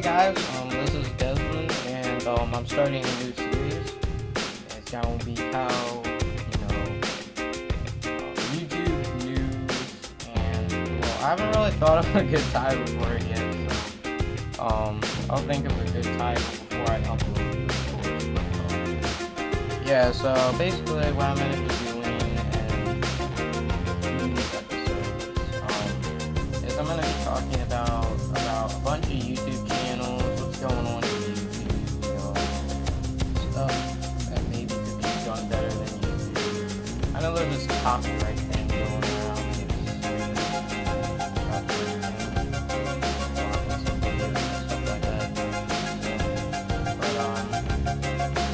Hey guys, this is Desmond, and I'm starting a new series. It's going to be how, YouTube news, and well, I haven't really thought of a good title for it yet, so I'll think of a good title before I upload this course. But, yeah, so basically what I'm going to be doing in these episodes is I'm going to be talking about a bunch of YouTube channels, what's going on in YouTube, stuff that maybe could be done better than YouTube. I know there's this copyright thing going around.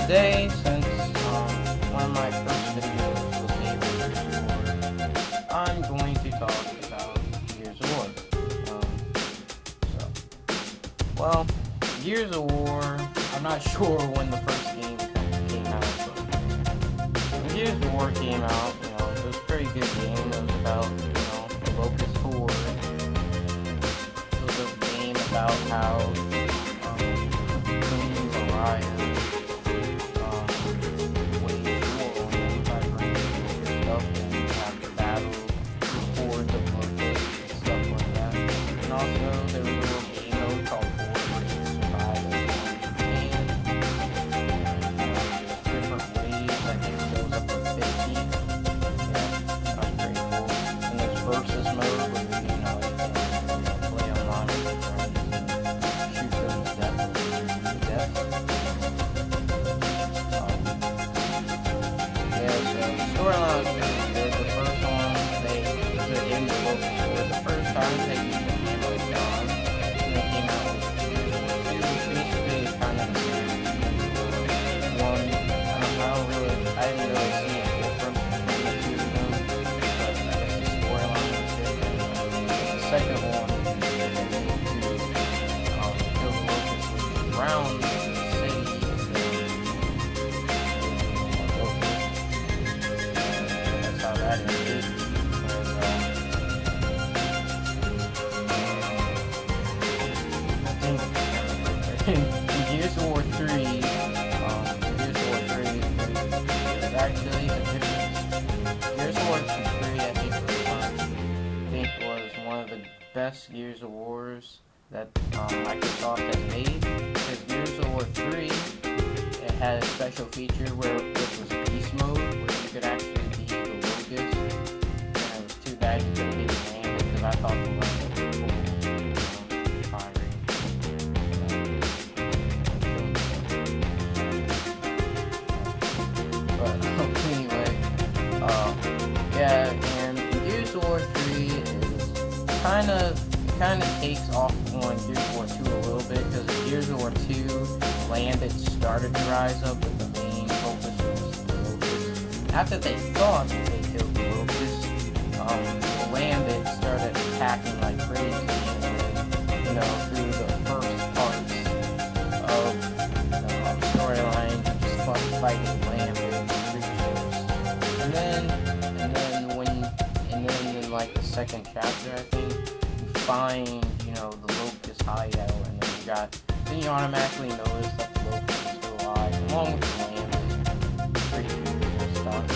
Today, since one of my first videos was able to record, I'm going to talk about Gears of War. Well, Gears of War, I'm not sure when the first game came out, but when Gears of War came out, it was a pretty good game. It was about, the Locust Horde. It was a game about how Queen Mariah waged war on them by bringing their stuff and have the battle, the hordes of locusts and stuff like that. And also, there was a little game mode called second one to kill the locusts, which is around the city. That's how that ended. In Gears of War 3, there's actually a difference. Gears of War 3, I think was one of the best Gears of Wars that Microsoft has made, because Gears of War 3, it had a special feature which was Beast Mode, where you could actually be the Locust, and it was too bad you couldn't get landed, because I thought the landing was cool, firing. But anyway, yeah, and Gears of War 3 is kind of takes off on Gears of War 2 a little bit, because Gears of War 2, Lambent started to rise up, but the main focus was the Locust. After they thought they killed the Locust, Lambent started attacking like crazy, and then, through the first parts of the storyline, you just fighting Lambent creatures. And then in like the second chapter, I think, you find, the Locust hideout, and then you automatically notice that the Locust is still alive, along with the Lambent creatures and stuff.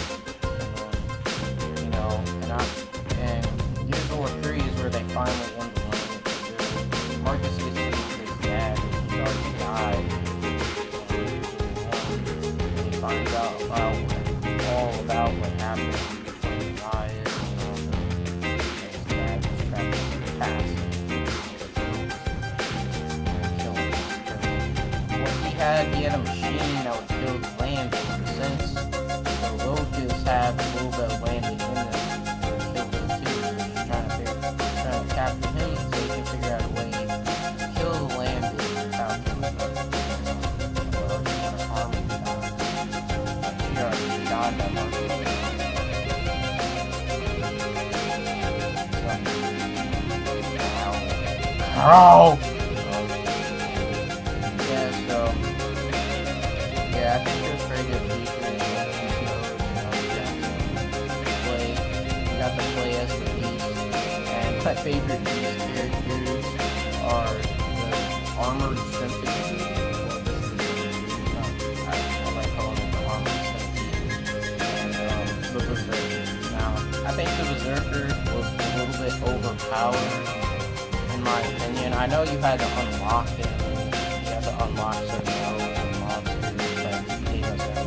And Gears of War 3 is where they finally end the Lambent. Marcus gets to meet his dad, and he already died. And he finds out all about what happened between the riot, and his dad was trapped in the past. He had a machine that would kill the Lambent, but since the Locusts have a little bit of Lambent in them, they would kill them too. So he's trying to capture him so he can figure out a way to kill the Lambent without killing them. Well, he's gonna harm him. But he already died that much. Ow! Yeah, I think there's pretty good features in this mode. You got to play as the Beast, and my favorite Beast characters are armored centipede, or this is I like calling it the armored centipede, and the berserker. Now, I think the berserker was a little bit overpowered, in my opinion. I know you had to unlock it. You had to unlock certain modes and monsters that gave us that.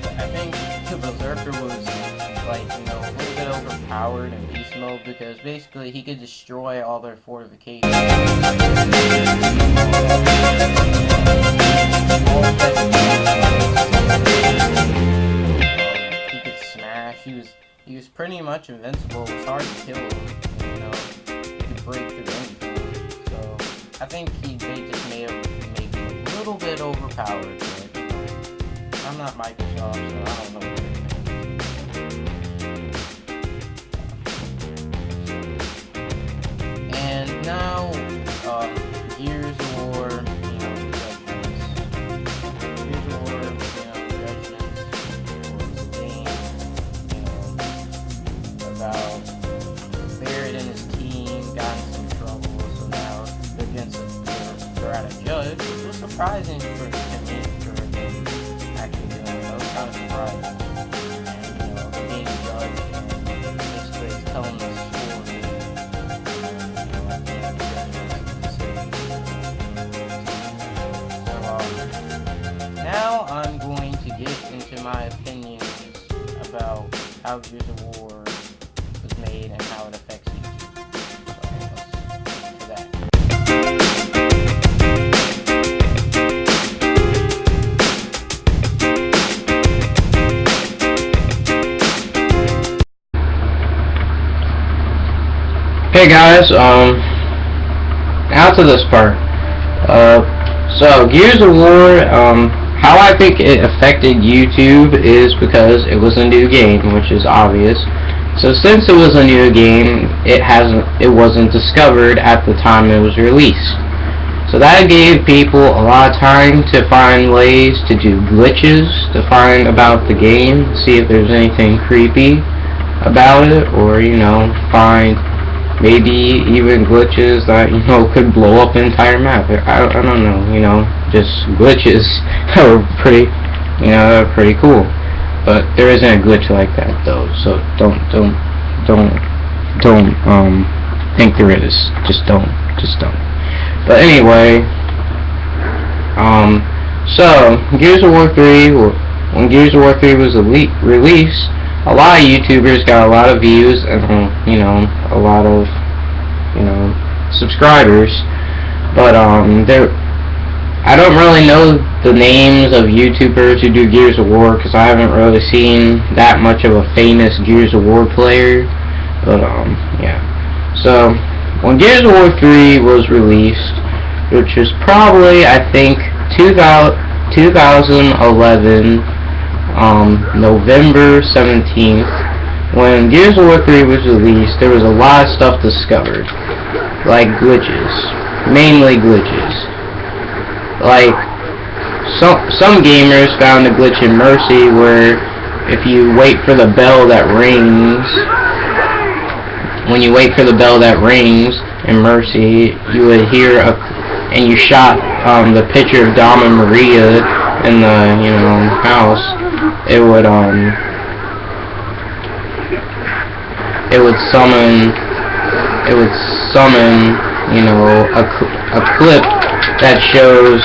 But I think the berserker was, like, you know, a little bit overpowered in beast mode, because basically he could destroy all their fortifications. He could smash. He was pretty much invincible. It was hard to kill him. You know, he could break through anything. So I think they just may have made him a little bit overpowered. But I'm not Microsoft, so I don't know. And now, Gears of War, you know, Judgments. Gears of War, you know, Judgments was a game, you know, about Barrett and his team got in some trouble, so now they're at a judge, which was surprising for me, for them actually doing it. That was kind of surprising. And, you know, they're being judged, and basically it's telling the story. Now I'm going to get into my opinions about how Gears of War was made and how it affects YouTube. So let's get to that. Hey guys, now to this part. So Gears of War, how I think it affected YouTube is because it was a new game, which is obvious. So since it was a new game, it wasn't discovered at the time it was released. So that gave people a lot of time to find ways to do glitches, to find about the game, see if there's anything creepy about it, or, you know, find maybe even glitches that, you know, could blow up an entire map. I don't know, you know, just glitches that were pretty, you know, pretty cool. But there isn't a glitch like that though, so don't think there is. Just don't. But anyway, so Gears of War 3, when Gears of War 3 was released, a lot of YouTubers got a lot of views and, you know, a lot of, you know, subscribers, but I don't really know the names of YouTubers who do Gears of War, because I haven't really seen that much of a famous Gears of War player, but yeah. So when Gears of War 3 was released, which was probably, I think, 2011, November 17th, when Gears of War 3 was released, there was a lot of stuff discovered, like glitches, mainly glitches. Like, some gamers found a glitch in Mercy where if you wait for the bell that rings, when you wait for the bell that rings in Mercy, you would hear and you shot the picture of Dom and Maria in the, you know, house, it would summon, you know, a clip that shows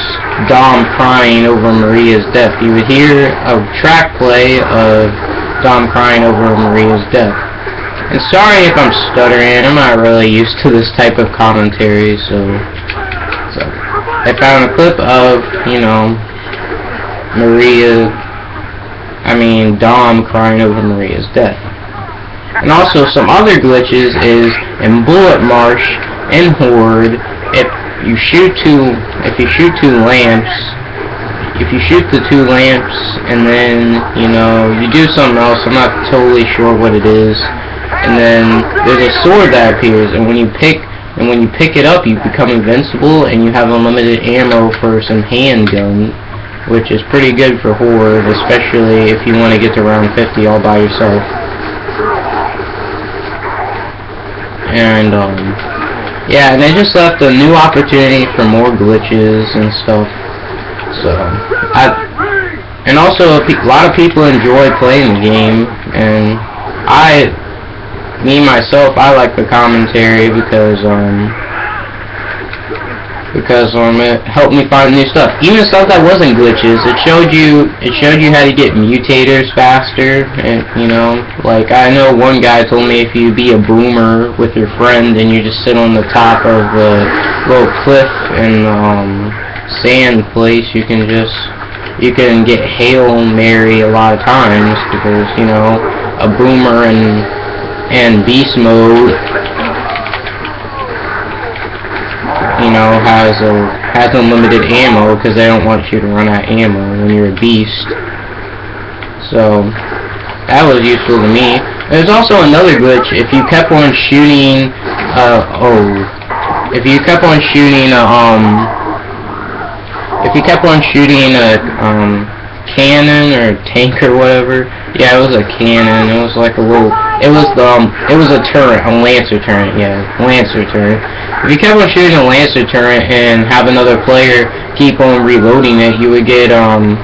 Dom crying over Maria's death. You would hear a track play of Dom crying over Maria's death. And sorry if I'm stuttering, I'm not really used to this type of commentary, so I found a clip of, you know, Dom crying over Maria's death. And also some other glitches is in Bullet Marsh and Horde, if you shoot the two lamps and then, you know, you do something else, I'm not totally sure what it is, and then there's a sword that appears, and when you pick it up, you become invincible and you have unlimited ammo for some handgun, which is pretty good for Horde, especially if you want to get to round 50 all by yourself. And yeah, and they just left a new opportunity for more glitches and stuff. So, and also a lot of people enjoy playing the game, and myself, I like the commentary because it helped me find new stuff. Even stuff that wasn't glitches. It showed you how to get mutators faster, and you know, like I know one guy told me if you be a boomer with your friend and you just sit on the top of the little cliff and sand place, you can get Hail Mary a lot of times because, you know, a boomer and beast mode, you know, has unlimited ammo because they don't want you to run out of ammo when you're a beast. So that was useful to me. There's also another glitch. If you kept on shooting a cannon or tank or whatever. Yeah, it was a cannon. It was like a little. It was a turret, a lancer turret. Yeah, lancer turret. If you kept on shooting a lancer turret and have another player keep on reloading it, you get some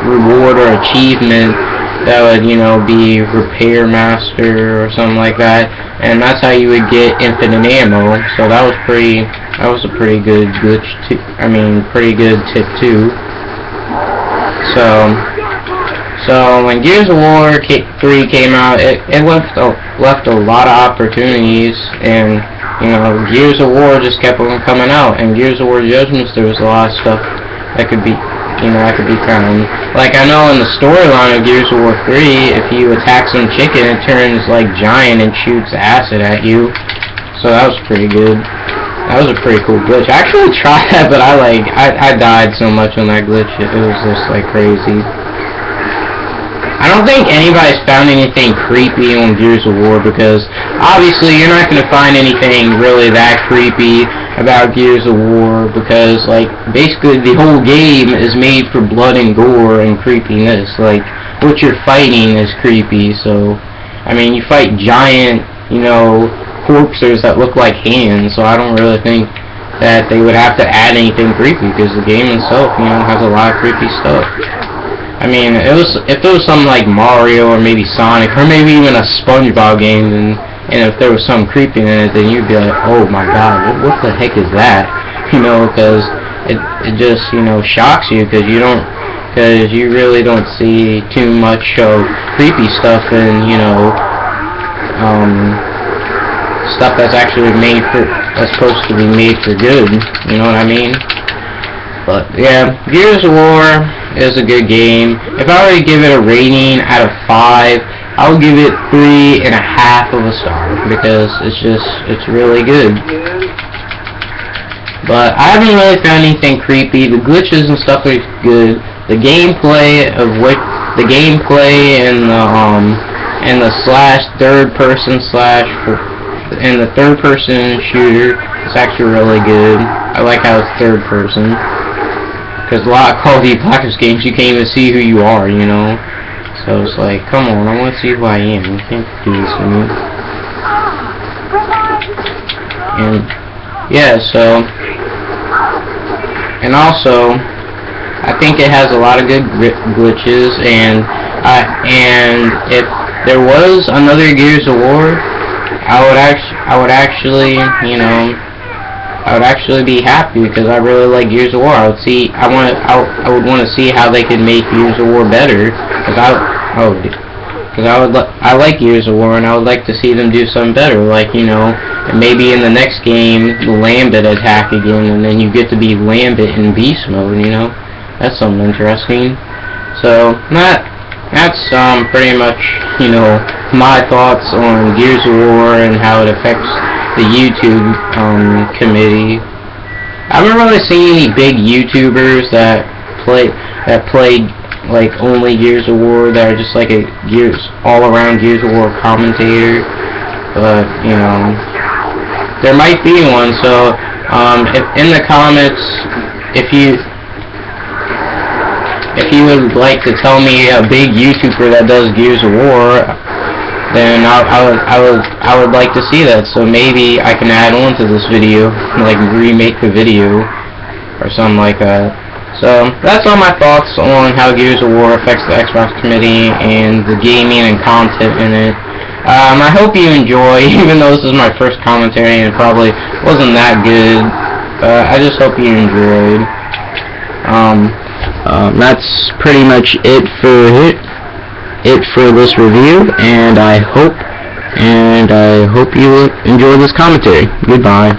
reward or achievement that would, you know, be repair master or something like that, and that's how you would get infinite ammo. So that was a pretty good glitch too. I mean, pretty good tip too. So when Gears of War 3 came out, it left a lot of opportunities, and you know, Gears of War just kept on coming out, and Gears of War Judgments, there was a lot of stuff that could be found. Like, I know in the storyline of Gears of War 3, if you attack some chicken, it turns like giant and shoots acid at you. So that was pretty good. That was a pretty cool glitch. I actually tried that, but I died so much on that glitch. It was just like crazy. I don't think anybody's found anything creepy on Gears of War because obviously you're not going to find anything really that creepy about Gears of War because, like, basically the whole game is made for blood and gore and creepiness. Like, what you're fighting is creepy, so I mean, you fight giant, you know, corpses that look like hands, so I don't really think that they would have to add anything creepy because the game itself, you know, has a lot of creepy stuff. I mean, if it was something like Mario or maybe Sonic or maybe even a SpongeBob game, and if there was some creepy in it, then you'd be like, oh my god, what the heck is that? You know, because it just, you know, shocks you because you really don't see too much of creepy stuff and, you know, stuff that's actually that's supposed to be made for good, you know what I mean? But yeah, Gears of War is a good game. If I were to give it a rating out of 5, I would give it 3.5 of a star because it's really good. But I haven't really found anything creepy. The glitches and stuff are good. The gameplay and the third person shooter is actually really good. I like how it's third person. Because a lot of Call of Duty Black Ops games, you can't even see who you are, you know? So it's like, come on, I want to see who I am. You can't do this to me. And, yeah, so... And also, I think it has a lot of good glitches, and if there was another Gears of War, I would actually, you know, I would actually be happy because I really like Gears of War. I would want to see how they could make Gears of War better because I like Gears of War and I would like to see them do something better. Like, you know, maybe in the next game, Lambit attack again, and then you get to be Lambit in beast mode. You know, that's something interesting. So that's pretty much, you know, my thoughts on Gears of War and how it affects the YouTube committee. I haven't really seen any big YouTubers that play like only Gears of War that are just like a all-around Gears of War commentator. But you know, there might be one. So if in the comments, if you would like to tell me a big YouTuber that does Gears of War, then I would like to see that. So maybe I can add on to this video, like remake the video or something like that. So that's all my thoughts on how Gears of War affects the Xbox community and the gaming and content in it. I hope you enjoy, even though this is my first commentary and it probably wasn't that good. I just hope you enjoyed. That's pretty much it for this review, and I hope you enjoy this commentary. Goodbye.